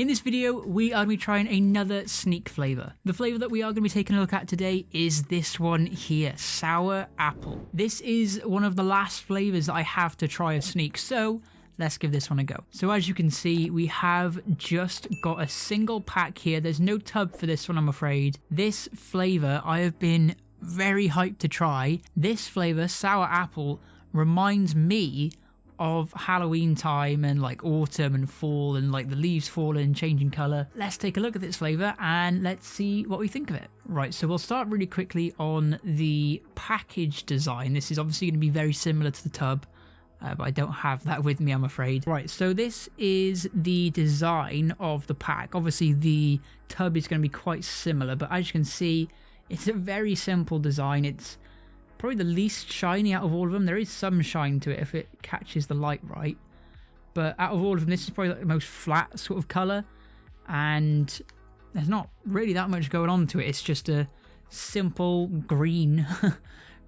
In this video, we are going to be trying another sneak flavour. The flavour that we are going to be taking a look at today is this one here, sour apple. This is one of the last flavours that I have to try of sneak, so let's give this one a go. So as you can see, we have just got a single pack here. There's no tub for this one, I'm afraid. This flavour I have been very hyped to try. This flavour, sour apple, reminds me of Halloween time and like autumn and fall and like the leaves falling and changing colour. Let's take a look at this flavour and let's see what we think of it. Right, so we'll start really quickly on the package design. This is obviously going to be very similar to the tub, but I don't have that with me, I'm afraid. Right, so this is the design of the pack. Obviously the tub is going to be quite similar, but as you can see, it's a very simple design. It's probably the least shiny out of all of them. There is some shine to it if it catches the light right, but out of all of them, this is probably like the most flat sort of colour, and there's not really that much going on to it. It's just a simple green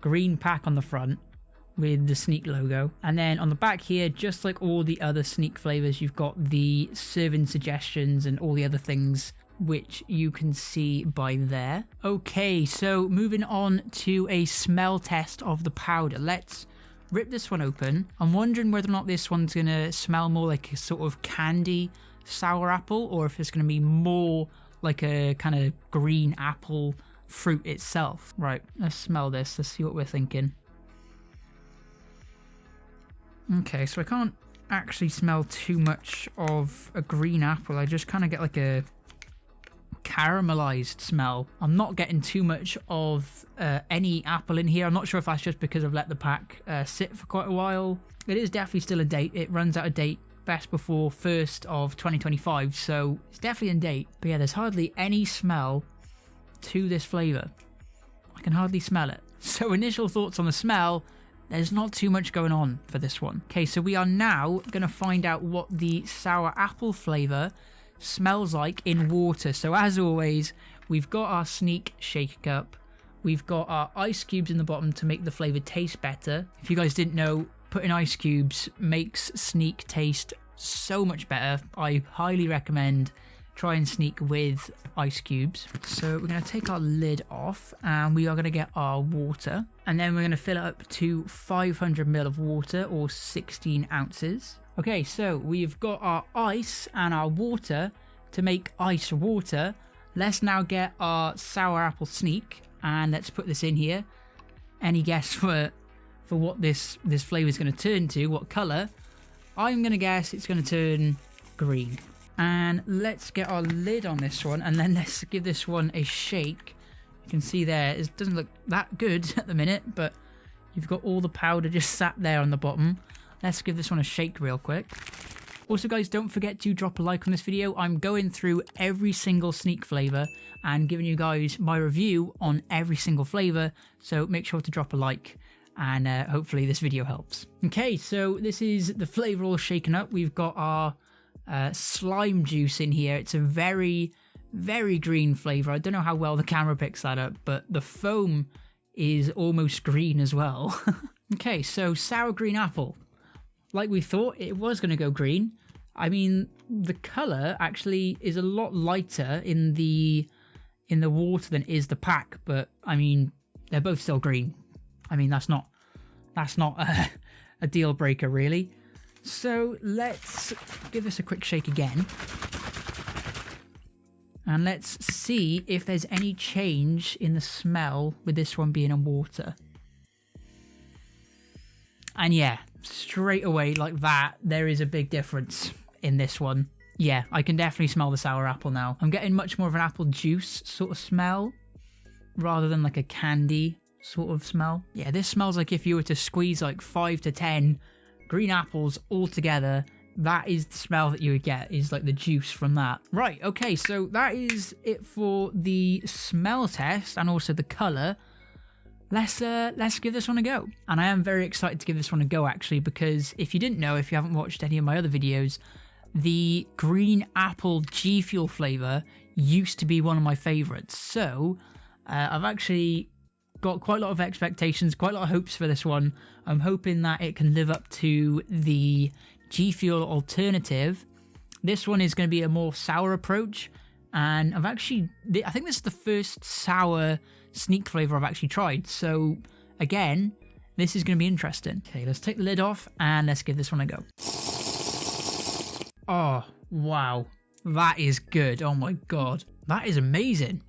green pack on the front with the sneak logo, and then on the back here, just like all the other sneak flavours, you've got the serving suggestions and all the other things which you can see by there. Okay, so moving on to a smell test of the powder. Let's rip this one open. I'm wondering whether or not this one's gonna smell more like a sort of candy sour apple, or if it's gonna be more like a kind of green apple fruit itself. Right, let's smell this. Let's see what we're thinking. Okay, so I can't actually smell too much of a green apple. I just kind of get like a caramelized smell. I'm not getting too much of any apple in here. I'm not sure if that's just because I've let the pack sit for quite a while. It is definitely still in date. It runs out of date best before 1st of 2025, so it's definitely in date. But yeah, there's hardly any smell to this flavour. I can hardly smell it. So initial thoughts on the smell, there's not too much going on for this one. Okay, so we are now going to find out what the sour apple flavour smells like in water. So as always, we've got our sneak shaker cup, we've got our ice cubes in the bottom to make the flavour taste better. If you guys didn't know, putting ice cubes makes sneak taste so much better. I highly recommend trying sneak with ice cubes. So we're going to take our lid off and we are going to get our water, and then we're going to fill it up to 500 ml of water, or 16 ounces. Okay, so we've got our ice and our water to make ice water. Let's now get our sour apple sneak and let's put this in here. Any guess for what this flavour is going to turn to, what colour? I'm going to guess it's going to turn green. And let's get our lid on this one and then let's give this one a shake. You can see there, it doesn't look that good at the minute, but you've got all the powder just sat there on the bottom. Let's give this one a shake real quick. Also guys, don't forget to drop a like on this video. I'm going through every single sneak flavour and giving you guys my review on every single flavour, so make sure to drop a like and hopefully this video helps. Okay, so this is the flavour all shaken up. We've got our slime juice in here. It's a very, very green flavour. I don't know how well the camera picks that up, but the foam is almost green as well. Okay, so sour green apple. Like we thought, it was going to go green. I mean, the colour actually is a lot lighter in the water than is the pack, but I mean, they're both still green. I mean, that's not a deal breaker really. So let's give this a quick shake again. And let's see if there's any change in the smell with this one being in water. And yeah, straight away like that, there is a big difference in this one. Yeah, I can definitely smell the sour apple now. I'm getting much more of an apple juice sort of smell rather than like a candy sort of smell. Yeah, this smells like if you were to squeeze like 5 to 10 green apples all together, that is the smell that you would get, is like the juice from that. Right, okay, so that is it for the smell test and also the colour. Let's give this one a go. And I am very excited to give this one a go actually, because if you didn't know, if you haven't watched any of my other videos, the green apple G Fuel flavour used to be one of my favourites. So I've actually got quite a lot of expectations, quite a lot of hopes for this one. I'm hoping that it can live up to the G Fuel alternative This one is going to be a more sour approach, and I think this is the first sour Sneak flavour I've actually tried, so again, this is going to be interesting. Okay, let's take the lid off and let's give this one a go. Oh, wow. That is good. Oh my god. That is amazing.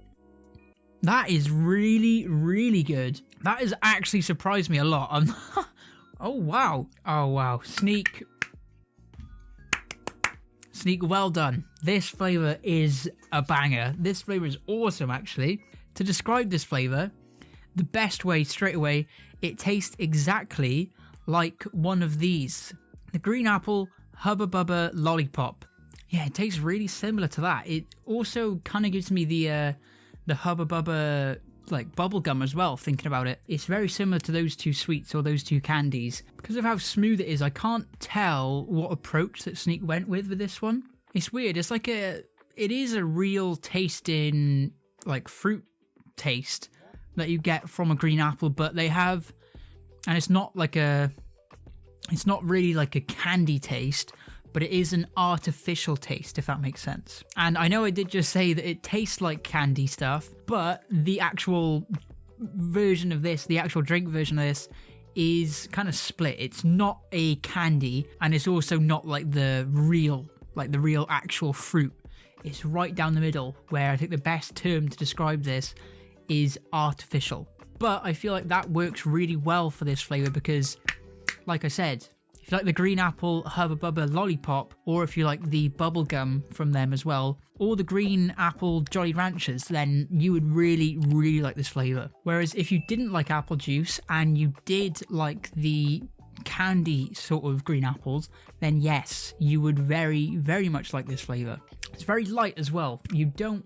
That is really, really good. That has actually surprised me a lot. Oh, wow. Oh, wow. Sneak, well done. This flavour is a banger. This flavour is awesome, actually. To describe this flavour, the best way straight away, it tastes exactly like one of these. The green apple Hubba Bubba lollipop. Yeah, it tastes really similar to that. It also kind of gives me the Hubba Bubba like bubble gum as well, thinking about it. It's very similar to those two sweets or those two candies. Because of how smooth it is, I can't tell what approach that Sneak went with this one. It's weird. It's like it is a real tasting like fruit taste that you get from a green apple, but they have, and it's not really like a candy taste, but it is an artificial taste, if that makes sense. And I know I did just say that it tastes like candy stuff, but the actual version of this, the actual drink version of this, is kind of split. It's not a candy, and it's also not like the real actual fruit. It's right down the middle, where I think the best term to describe this is artificial. But I feel like that works really well for this flavour because, like I said, if you like the green apple Hubba Bubba lollipop, or if you like the bubble gum from them as well, or the green apple Jolly Ranchers, then you would really, really like this flavour. Whereas if you didn't like apple juice and you did like the candy sort of green apples, then yes, you would very, very much like this flavour. It's very light as well. You don't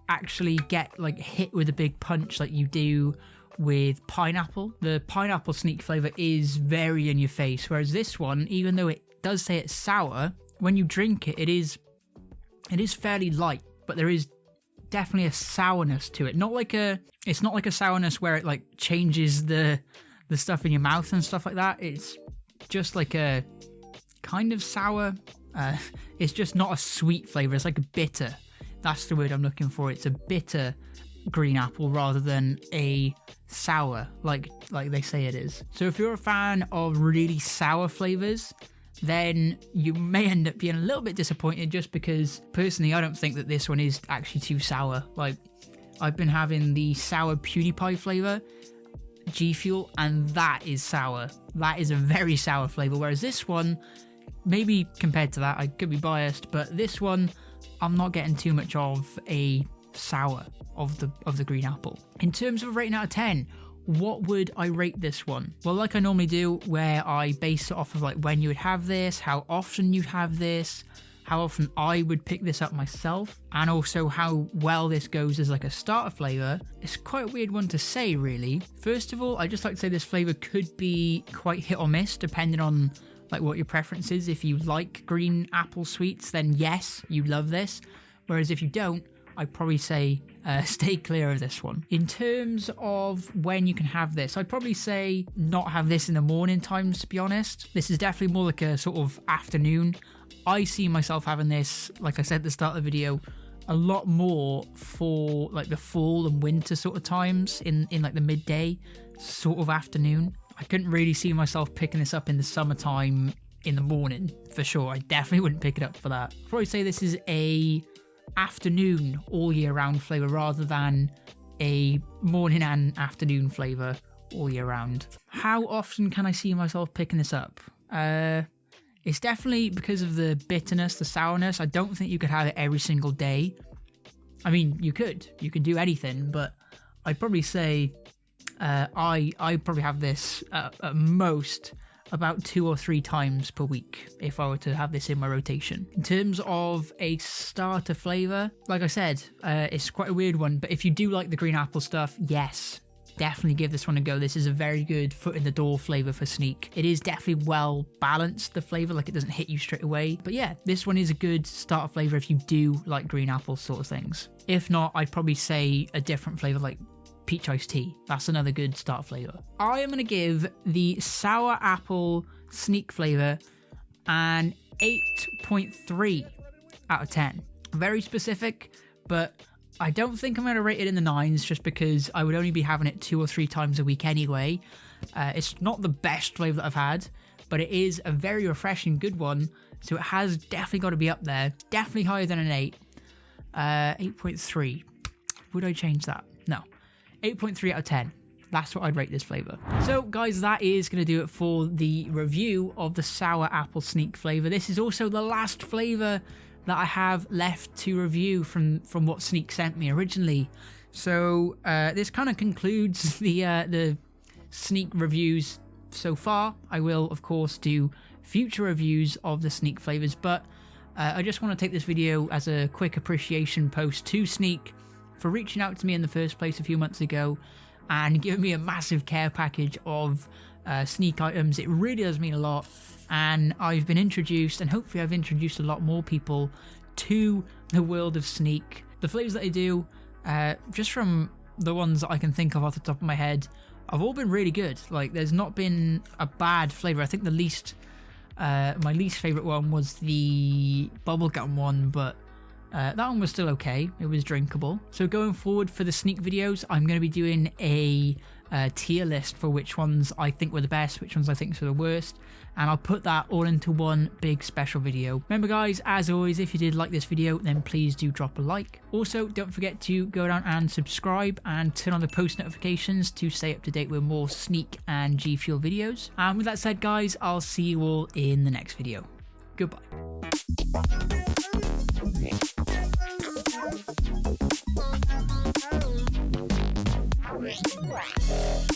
actually get like hit with a big punch like you do with pineapple. The pineapple Sneak flavour is very in your face, whereas this one, even though it does say it's sour, when you drink it, it is fairly light, but there is definitely a sourness to it. It's not like a sourness where it like changes the stuff in your mouth and stuff like that. It's just like a kind of sour. It's just not a sweet flavour. It's like a bitter. That's the word I'm looking for. It's a bitter green apple rather than a sour like they say it is. So if you're a fan of really sour flavours, then you may end up being a little bit disappointed, just because personally I don't think that this one is actually too sour. Like, I've been having the sour PewDiePie flavour, G Fuel, and that is sour. That is a very sour flavour, whereas this one, maybe compared to that, I could be biased, but this one I'm not getting too much of a sour of the green apple. In terms of a rating out of 10, what would I rate this one? Well, like I normally do, where I base it off of like when you would have this, how often you'd have this, how often I would pick this up myself, and also how well this goes as like a starter flavour. It's quite a weird one to say, really. First of all, I just like to say this flavour could be quite hit or miss depending on like what your preference is. If you like green apple sweets, then yes, you love this. Whereas if you don't, I'd probably say stay clear of this one. In terms of when you can have this, I'd probably say not have this in the morning times, to be honest. This is definitely more like a sort of afternoon. I see myself having this, like I said at the start of the video, a lot more for like the fall and winter sort of times, in like the midday sort of afternoon. I couldn't really see myself picking this up in the summertime in the morning, for sure. I definitely wouldn't pick it up for that. I'd probably say this is a afternoon all year round flavour rather than a morning and afternoon flavour all year round. How often can I see myself picking this up? It's definitely because of the bitterness, the sourness. I don't think you could have it every single day. I mean, you could do anything, but I'd probably say I probably have this at most about 2 or 3 times per week if I were to have this in my rotation. In terms of a starter flavour, like I said, it's quite a weird one, but if you do like the green apple stuff, yes, definitely give this one a go. This is a very good foot in the door flavour for Sneak. It is definitely well balanced, the flavour, like it doesn't hit you straight away. But yeah, this one is a good starter flavour if you do like green apple sort of things. If not, I'd probably say a different flavour like peach iced tea. That's another good start flavour. I am going to give the sour apple Sneak flavour an 8.3 out of 10. Very specific, but I don't think I'm going to rate it in the 9s just because I would only be having it 2 or 3 times a week anyway. It's not the best flavour that I've had, but it is a very refreshing good one, so it has definitely got to be up there. Definitely higher than an 8. 8.3. Would I change that? No. 8.3 out of 10. That's what I'd rate this flavour. So guys, that is going to do it for the review of the sour apple sneak flavour. This is also the last flavour that I have left to review from what Sneak sent me originally. So this kind of concludes the Sneak reviews so far. I will of course do future reviews of the Sneak flavours, but I just want to take this video as a quick appreciation post to Sneak for reaching out to me in the first place a few months ago and giving me a massive care package of Sneak items. It really does mean a lot, and I've been introduced, and hopefully I've introduced a lot more people to the world of Sneak. The flavours that I do, just from the ones that I can think of off the top of my head, have all been really good. Like, there's not been a bad flavour. I think the least, my least favourite one was the bubblegum one, but that one was still okay. It was drinkable. So going forward for the Sneak videos, I'm going to be doing a tier list for which ones I think were the best, which ones I think were the worst, and I'll put that all into one big special video. Remember guys, as always, if you did like this video, then please do drop a like. Also, don't forget to go down and subscribe and turn on the post notifications to stay up to date with more Sneak and G Fuel videos. And with that said guys, I'll see you all in the next video. Goodbye. Right.